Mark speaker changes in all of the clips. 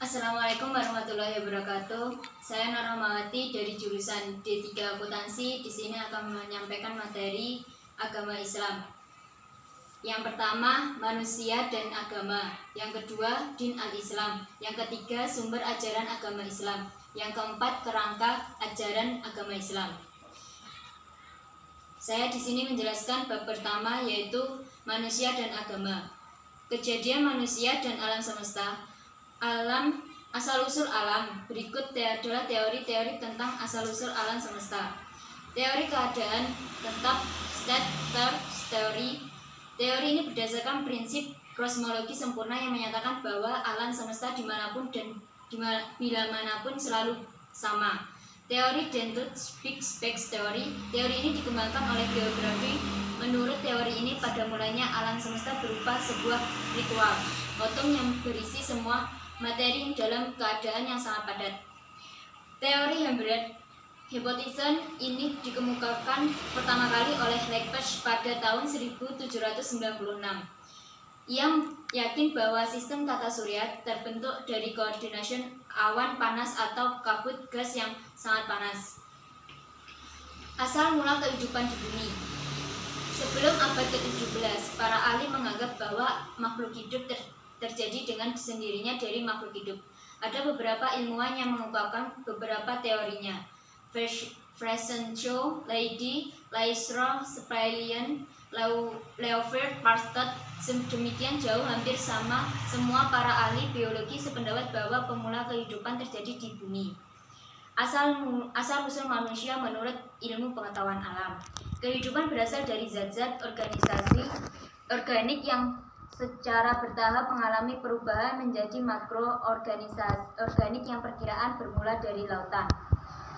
Speaker 1: Assalamualaikum warahmatullahi wabarakatuh. Saya Nur Rahmawati dari jurusan D3 Akuntansi. Di sini akan menyampaikan materi agama Islam. Yang pertama, manusia dan agama. Yang kedua, din al-Islam. Yang ketiga, sumber ajaran agama Islam. Yang keempat, kerangka ajaran agama Islam. Saya di sini menjelaskan bab pertama, yaitu manusia dan agama. Kejadian manusia dan alam semesta. Asal-usul alam. Berikut adalah teori-teori tentang asal-usul alam semesta. Teori keadaan tetap, state theory. Teori ini berdasarkan prinsip kosmologi sempurna yang menyatakan bahwa alam semesta dimanapun dan bila manapun selalu sama. Teori Dentuts Big Space Theory. Teori ini dikembangkan oleh geografi. Menurut teori ini, pada mulanya alam semesta berupa sebuah ritual atom yang berisi semua materi dalam keadaan yang sangat padat. Teori Hypothesis ini dikemukakan pertama kali oleh Leibniz pada tahun 1796. Ia yakin bahwa sistem tata surya terbentuk dari koordinasi awan panas atau kabut gas yang sangat panas. Asal mula kehidupan di bumi. Sebelum abad ke-17, para ahli menganggap bahwa makhluk hidup terjadi dengan sendirinya dari makhluk hidup. Ada beberapa ilmuwan yang mengungkapkan beberapa teorinya. Frasencio, Lady, Laisro, Spalian, Leopold Parstot. Demikian jauh hampir sama semua para ahli biologi sependapat bahwa pemula kehidupan terjadi di bumi. Asal-usul manusia menurut ilmu pengetahuan alam. Kehidupan berasal dari zat-zat organik yang secara bertahap mengalami perubahan menjadi makroorganik yang perkiraan bermula dari lautan.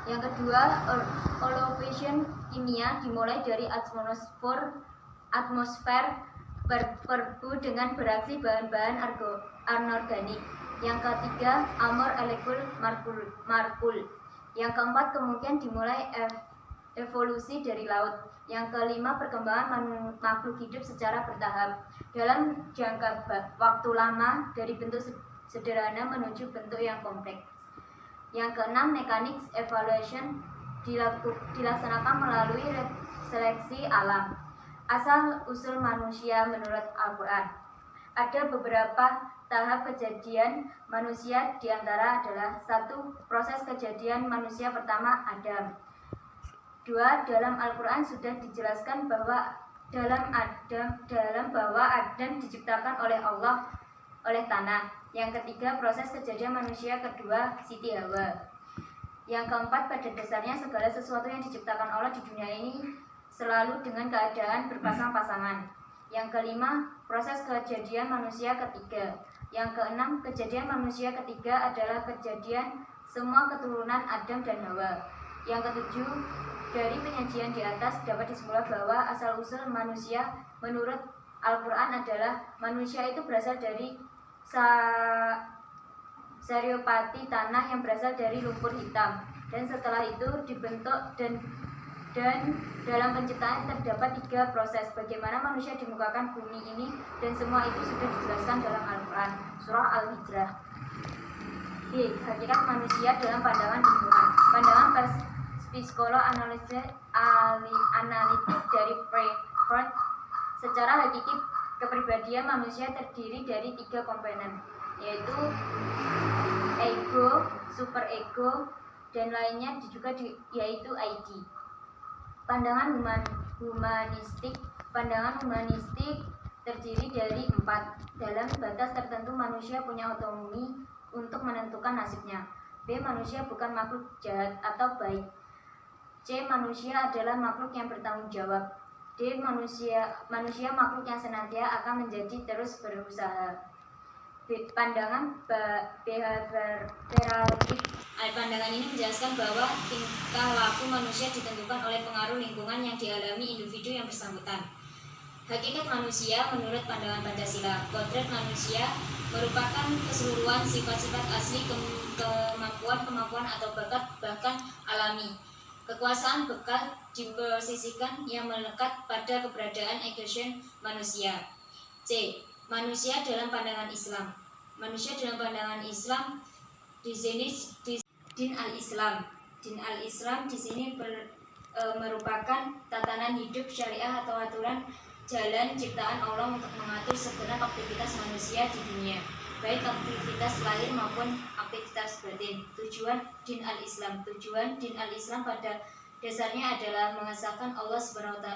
Speaker 1: Yang kedua, olefin kimia dimulai dari atmosfer perbu dengan beraksi bahan-bahan anorganik. Yang ketiga, amor elekul marpul. Yang keempat, kemungkinan dimulai evolusi dari laut. Yang kelima, perkembangan makhluk hidup secara bertahap dalam jangka waktu lama dari bentuk sederhana menuju bentuk yang kompleks. Yang keenam, mekanik evolution dilaksanakan melalui seleksi alam. Asal-usul manusia menurut Al-Quran. Ada beberapa tahap kejadian manusia, diantara adalah 1. Proses kejadian manusia pertama, Adam. 2. Dalam Al-Quran sudah dijelaskan bahwa bahwa Adam diciptakan oleh Allah oleh tanah. Yang ketiga, proses kejadian manusia kedua, Siti Hawa. Yang keempat, pada dasarnya segala sesuatu yang diciptakan Allah di dunia ini selalu dengan keadaan berpasang-pasangan. Yang kelima, proses kejadian manusia ketiga. Yang keenam, kejadian manusia ketiga adalah kejadian semua keturunan Adam dan Hawa. Yang ketujuh, dari penyajian di atas dapat disimpulkan bahwa asal-usul manusia menurut Al-Quran adalah manusia itu berasal dari sariopati, tanah yang berasal dari lumpur hitam, dan setelah itu dibentuk dan dalam penciptaan terdapat 3 proses bagaimana manusia dimukakan bumi ini, dan semua itu sudah dijelaskan dalam Al-Quran surah Al-Hijrah. B. Hakikat manusia dalam pandangan lingkungan. Pandangan psikolog analitik dari Freud. Secara hakiki, kepribadian manusia terdiri dari 3 komponen, yaitu ego, superego, dan lainnya juga yaitu ID. Pandangan humanistik. Pandangan humanistik terdiri dari 4. Dalam batas tertentu manusia punya otonomi untuk menentukan nasibnya. B. Manusia bukan makhluk jahat atau baik. C. Manusia adalah makhluk yang bertanggung jawab. D. Manusia makhluk yang senantiasa akan menjadi terus berusaha. Pandangan behavioralistik. Pandangan ini menjelaskan bahwa tingkah laku manusia ditentukan oleh pengaruh lingkungan yang dialami individu yang bersangkutan. Hakikat manusia menurut pandangan Pancasila. Kodrat manusia merupakan keseluruhan sifat-sifat asli, kemampuan atau bakat bahkan alami. Kekuasaan bekal diposisikan yang melekat pada keberadaan egosen manusia. C. Manusia dalam pandangan Islam. Manusia dalam pandangan Islam Di sini din al-Islam. Din al-Islam di sini merupakan tatanan hidup syariah atau aturan jalan ciptaan Allah untuk mengatur segenap aktivitas manusia di dunia, baik aktivitas lahir maupun aktivitas batin. Tujuan din al-Islam. Tujuan din al-Islam pada dasarnya adalah mengesahkan Allah SWT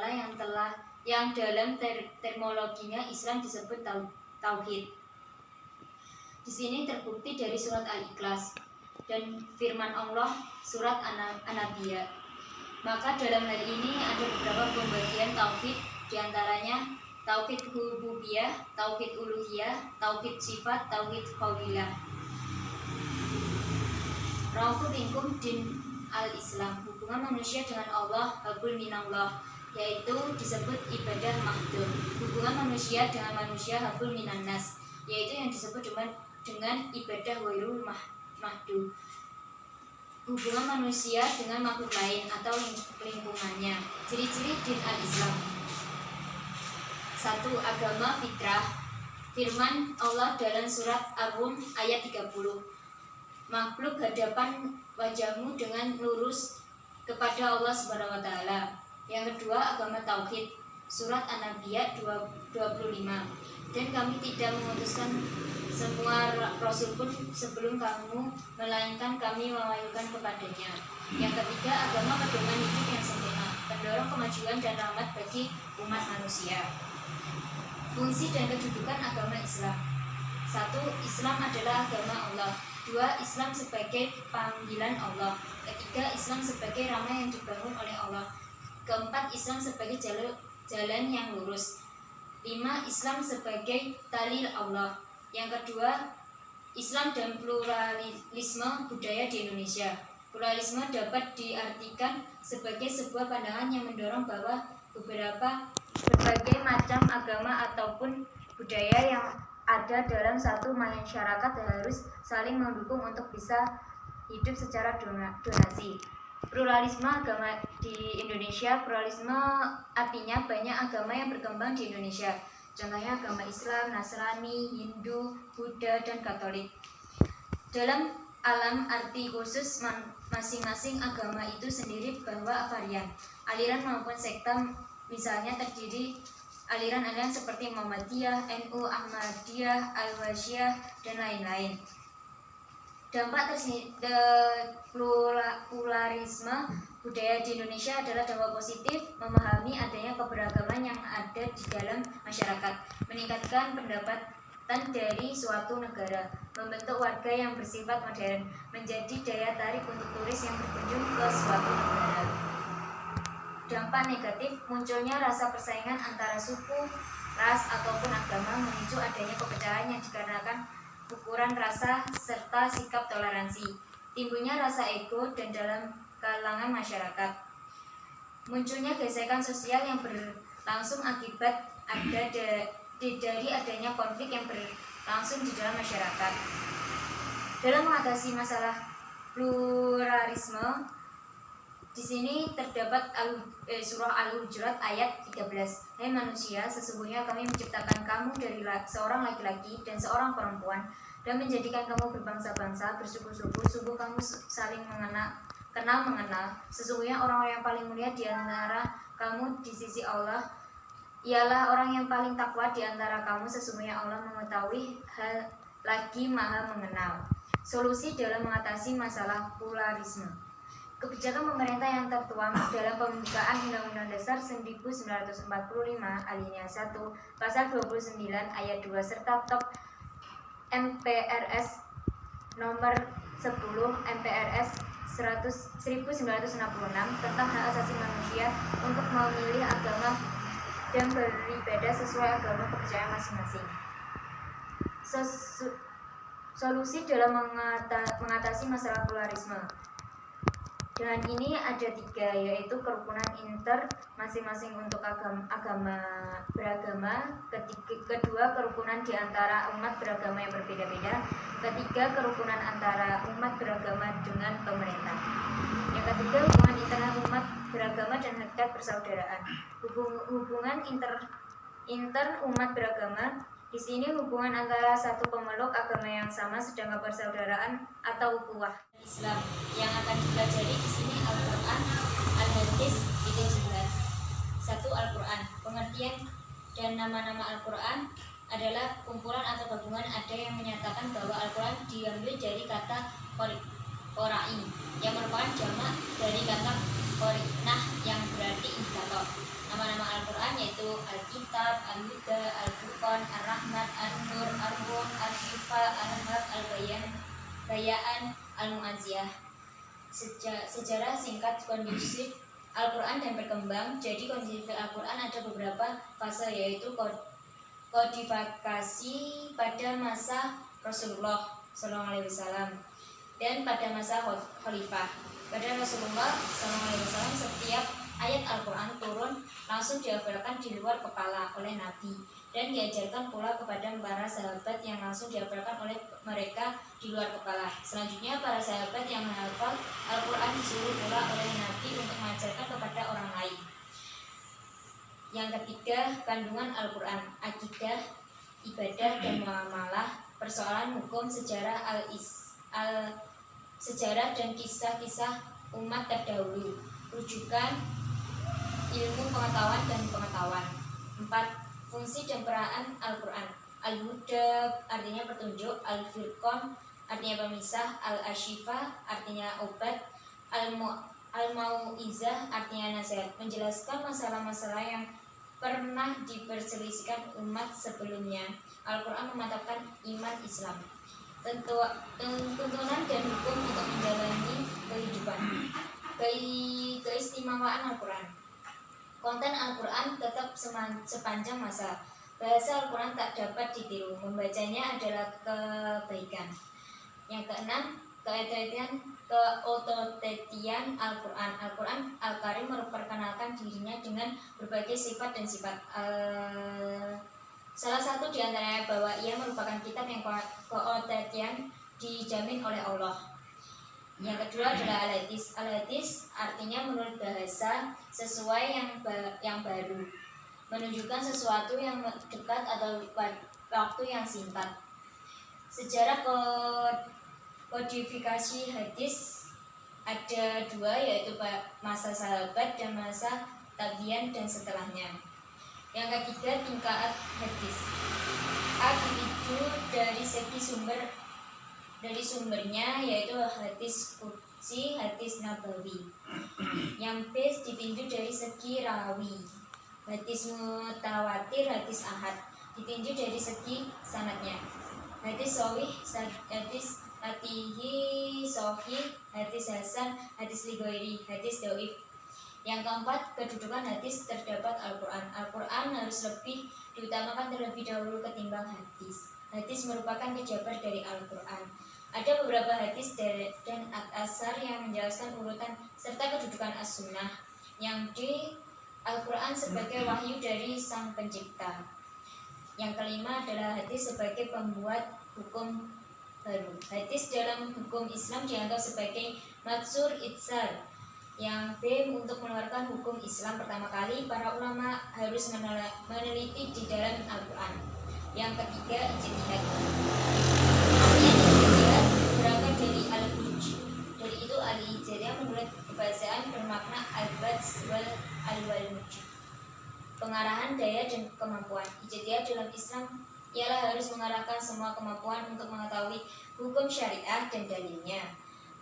Speaker 1: yang dalam terminologinya Islam disebut tauhid. Di sini terbukti dari surat Al-Ikhlas dan firman Allah surat An-Nabiyyah. Maka dalam hal ini ada beberapa pembagian tauhid, diantaranya tauhid rububiyah, tauhid uluhiyah, tauhid sifat, tauhid qauliyah. Rangkum ringkum din al-Islam. Hubungan manusia dengan Allah habul minallah, yaitu disebut ibadah mahdud. Hubungan manusia dengan manusia habul minannas, yaitu yang disebut dengan ibadah wairul mahdud. Hubungan manusia dengan makhluk lain atau lingkungannya. Ciri-ciri din al-Islam. 1. Agama fitrah. Firman Allah dalam surat Ar-Rum ayat 30. Makhluk hadapan wajahmu dengan lurus kepada Allah Subhanahu wa taala. Yang kedua, agama tauhid. Surat An-Nabiyyah 25. Dan kami tidak mengutuskan semua rasul pun sebelum kamu, melainkan kami mewahyukan kepadanya. Yang ketiga, agama pedoman hidup yang sempurna, pendorong kemajuan dan rahmat bagi umat manusia. Fungsi dan kedudukan agama Islam. 1. Islam adalah agama Allah. 2. Islam sebagai panggilan Allah. Ketiga, Islam sebagai ramah yang dibangun oleh Allah. Keempat, Islam sebagai jalan yang lurus. 5. Islam sebagai dalil Allah. Yang kedua, Islam dan pluralisme budaya di Indonesia. Pluralisme dapat diartikan sebagai sebuah pandangan yang mendorong bahwa berbagai macam agama ataupun budaya yang ada dalam satu masyarakat harus saling mendukung untuk bisa hidup secara donasi. Pluralisme agama di Indonesia. Pluralisme artinya banyak agama yang berkembang di Indonesia. Contohnya agama Islam, Nasrani, Hindu, Buddha, dan Katolik. Dalam alam arti khusus masing-masing agama itu sendiri bahwa varian, aliran maupun sekte, misalnya terdiri aliran-aliran seperti Muhammadiyah, NU, Ahmadiyah, Al-Wasyiyah, dan lain-lain. Dampak pluralisme budaya di Indonesia adalah dampak positif, memahami adanya keberagaman yang ada di dalam masyarakat, meningkatkan pendapatan dari suatu negara, membentuk warga yang bersifat modern, menjadi daya tarik untuk turis yang berkunjung ke suatu negara. Dampak negatif, munculnya rasa persaingan antara suku, ras, ataupun agama, memicu adanya perpecahan yang dikarenakan ukuran rasa serta sikap toleransi, timbulnya rasa ego dan dalam kalangan masyarakat, munculnya gesekan sosial yang berlangsung akibat dari adanya konflik yang berlangsung di dalam masyarakat. Dalam mengatasi masalah pluralisme, di sini terdapat surah Al-Hujurat ayat 13. Hai manusia, sesungguhnya kami menciptakan kamu dari seorang laki-laki dan seorang perempuan dan menjadikan kamu berbangsa-bangsa, bersuku-suku. Sungguh kamu saling kenal mengenal. Sesungguhnya orang-orang yang paling mulia di antara kamu di sisi Allah ialah orang yang paling takwa di antara kamu. Sesungguhnya Allah mengetahui hal lagi maha mengenal. Solusi dalam mengatasi masalah pluralisme. Kebijakan pemerintah yang tertuang dalam pembukaan Undang-Undang Dasar 1945 alinea 1 pasal 29 ayat 2 serta Top MPRS nomor 10 MPRS 1966 tentang hak asasi manusia untuk memilih agama dan beribadah sesuai agama kepercayaan masing-masing. Solusi dalam mengatasi masalah pluralisme. Dengan ini ada 3, yaitu kerukunan inter masing-masing untuk agama beragama, kedua kerukunan di antara umat beragama yang berbeda-beda, ketiga kerukunan antara umat beragama dengan pemerintah. Yang ketiga, hubungan internal umat beragama dan hakikat persaudaraan. Hubungan inter umat beragama Di sini hubungan antara satu pemeluk agama yang sama sedang persaudaraan atau ukhuwah Islam yang akan dipelajari di sini Al-Quran, Al-Hadis, itu jelas. 1. Al-Quran. Pengertian dan nama-nama Al-Quran adalah kumpulan atau gabungan ada yang menyatakan bahwa Al-Quran diambil dari kata Qura'i yang merupakan jamak dari kata Qori'nah yang berarti indikator. Nama-nama Al-Quran yaitu Al-Kitab, Al-Huda, Al-Furqan, Ar-Rahmat, An-Nur, Ar-Ruh, Al-Syifa, Al-Haq, Al-Bayaan, Al-Mu'azziyah. Sejarah singkat kondusif Al-Quran dan berkembang. Jadi kondusif Al-Quran ada beberapa fase, yaitu kodifikasi pada masa Rasulullah SAW dan pada masa Khalifah. Pada Rasulullah SAW setiap ayat Al-Quran turun langsung dihafalkan di luar kepala oleh Nabi dan diajarkan pula kepada para sahabat yang langsung dihafalkan oleh mereka di luar kepala. Selanjutnya para sahabat yang menghafal Al-Quran disuruh pula oleh Nabi untuk mengajarkan kepada orang lain. Yang ketiga, kandungan Al-Quran, akidah, ibadah dan muamalah, persoalan hukum, sejarah sejarah dan kisah-kisah umat terdahulu, rujukan ilmu pengetahuan dan pengetahuan. 4. Fungsi dan peran Al-Quran. Al-Huda artinya petunjuk, Al-Furqan artinya pemisah, Al-Ashifa artinya obat, Al-Mau'izah artinya nasihat, menjelaskan masalah-masalah yang pernah diperselisihkan umat sebelumnya. Al-Quran memantapkan iman Islam, tuntunan dan hukum untuk menjalani kehidupan. Keistimewaan Al-Quran. Konten Al-Quran tetap sepanjang masa. Bahasa Al-Quran tak dapat ditiru. Membacanya adalah kebaikan. Yang keenam, keototetian Al-Quran. Al-Quran Al-Karim memperkenalkan dirinya dengan berbagai sifat dan sifat. Salah satu di antaranya bahwa ia merupakan kitab yang keotetian dijamin oleh Allah. Yang kedua adalah Al-Hadis. Al-Hadis artinya menurut bahasa sesuai yang baru, menunjukkan sesuatu yang dekat atau waktu yang singkat. Sejarah kodifikasi hadis ada dua, yaitu masa sahabat dan masa tabi'in dan setelahnya. Yang ketiga, tingkat hadis. A dipicu dari segi sumbernya, yaitu hadis qudsi, hadis nabawi. Yang B ditinjau dari segi rawi, hadis mutawatir, hadis ahad. Ditinjau dari segi sanadnya, hadis sahih, hadis atihi sahih, hadis hasan, hadis lighairi, hadis dhaif. Yang keempat, kedudukan hadis terdapat Al-Quran. Al-Quran harus lebih diutamakan terlebih dahulu ketimbang hadis. Hadis merupakan kejabar dari Al-Quran. Ada beberapa hadis dan asar yang menjelaskan urutan serta kedudukan as-sunnah. Yang D, Al-Quran sebagai wahyu dari Sang Pencipta. Yang kelima adalah hadis sebagai pembuat hukum baru. Hadis dalam hukum Islam dianggap sebagai matsur itsar. Yang B, untuk mengeluarkan hukum Islam pertama kali para ulama harus meneliti di dalam Al-Quran. Yang ketiga, ijtihad. Ijtihad berangkat dari al-buj. Dari itu al-ijtihad menurut kebahasaan bermakna al-badz wal al-walmuj, pengarahan daya dan kemampuan. Ijtihad dalam Islam ialah harus mengarahkan semua kemampuan untuk mengetahui hukum syariah dan dalilnya.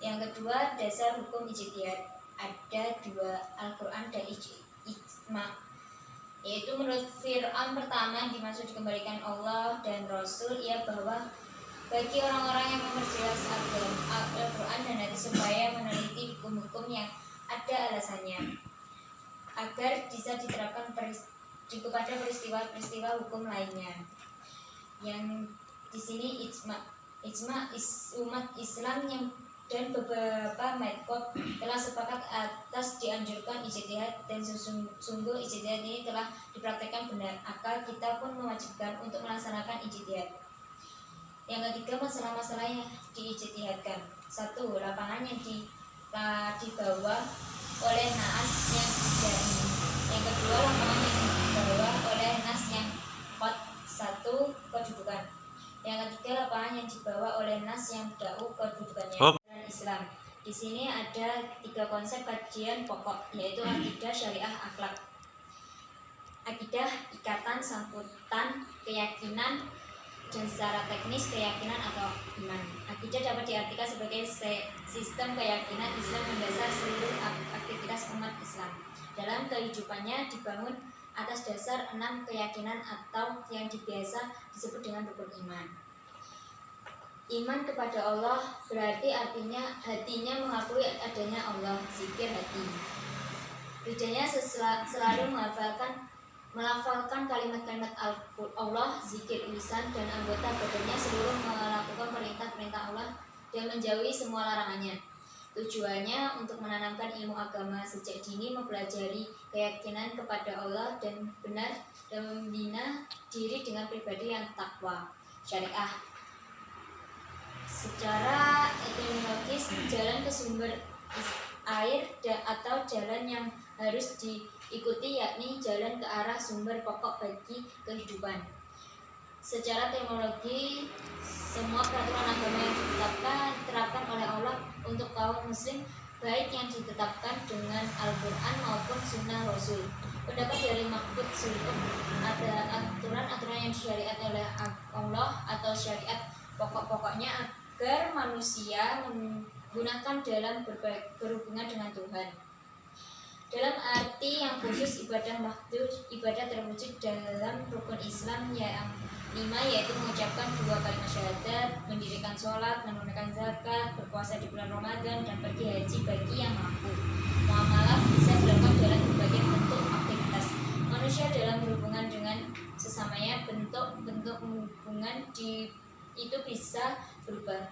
Speaker 1: Yang kedua, dasar hukum ijtihad. Ada dua, Al-Quran dan ijma', yaitu menurut Fir'aun pertama dimaksud dikembalikan Allah dan Rasul, ia bahwa bagi orang-orang yang memperjelas Al-Quran dan hadis supaya meneliti hukum-hukum yang ada alasannya agar bisa diterapkan kepada peristiwa-peristiwa hukum lainnya. Yang di sini ijma' umat Islam yang dan beberapa madhab telah sepakat atas dianjurkan ijtihad, dan sungguh ijtihad ini telah dipraktikkan benar. Akal kita pun mewajibkan untuk melaksanakan ijtihad. Yang ketiga, masalah-masalah yang diijtihadkan. 1. Lapangan yang dibawa oleh naas yang tidak ini. Yang kedua, lapangan yang dibawa oleh nas yang qad. 1. Yang ketiga, lapangan yang dibawa oleh nas yang da'u kedudukannya dan Islam. Di sini ada 3 konsep kajian pokok, yaitu akidah, syariah, akhlak. Akidah, ikatan, sangkutan, keyakinan, dan secara teknis keyakinan atau iman. Akidah dapat diartikan sebagai sistem keyakinan Islam mendasar seluruh aktivitas umat Islam. Dalam kehidupannya dibangun atas dasar 6 keyakinan atau yang biasa disebut dengan rukun iman. Iman kepada Allah berarti artinya hatinya mengakui adanya Allah, zikir hati. Lidahnya selalu melafalkan kalimat-kalimat Allah, zikir lisan, dan anggota badannya seluruh melakukan perintah-perintah Allah dan menjauhi semua larangannya. Tujuannya untuk menanamkan ilmu agama sejak dini, mempelajari keyakinan kepada Allah dan benar, dan membina diri dengan pribadi yang takwa. Syariah secara etimologis jalan ke sumber air atau jalan yang harus diikuti, yakni jalan ke arah sumber pokok bagi kehidupan. Secara etimologi, semua peraturan agama yang diterapkan oleh Allah untuk kaum muslim, baik yang ditetapkan dengan Al-Quran maupun Sunnah Rasul. Pendapat dari Mahfud Suluk, ada aturan-aturan yang disyariat oleh Allah atau syariat pokok-pokoknya agar manusia menggunakan dalam berhubungan dengan Tuhan. Dalam arti yang khusus, ibadah mahdud, ibadah terwujud dalam rukun Islam yang 5, yaitu mengucapkan 2 kalimat syahadat, mendirikan sholat, menunaikan zakat, berpuasa di bulan Ramadan, dan pergi haji bagi yang mampu. Muamalah bisa dilakukan dalam berbagai bentuk aktivitas manusia dalam berhubungan dengan sesamanya. Bentuk hubungan itu bisa berupa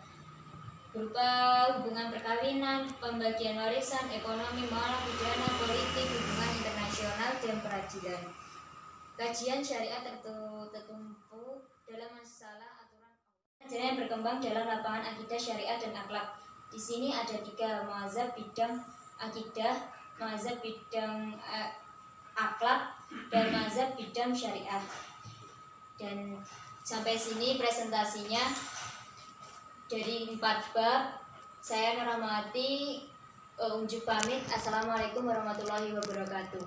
Speaker 1: hubungan perkawinan, pembagian warisan, ekonomi, moral, pidana, politik, hubungan internasional, dan peradilan. Kajian syariat tertumpu dalam masalah aturan ajaran yang berkembang dalam lapangan akidah, syariat, dan akhlak. Di sini ada 3 mazhab bidang akidah, mazhab bidang akhlak, dan mazhab bidang syariat. Dan sampai sini presentasinya dari 4 bab. Saya Nur Rahmawati unjuk pamit. Assalamualaikum warahmatullahi wabarakatuh.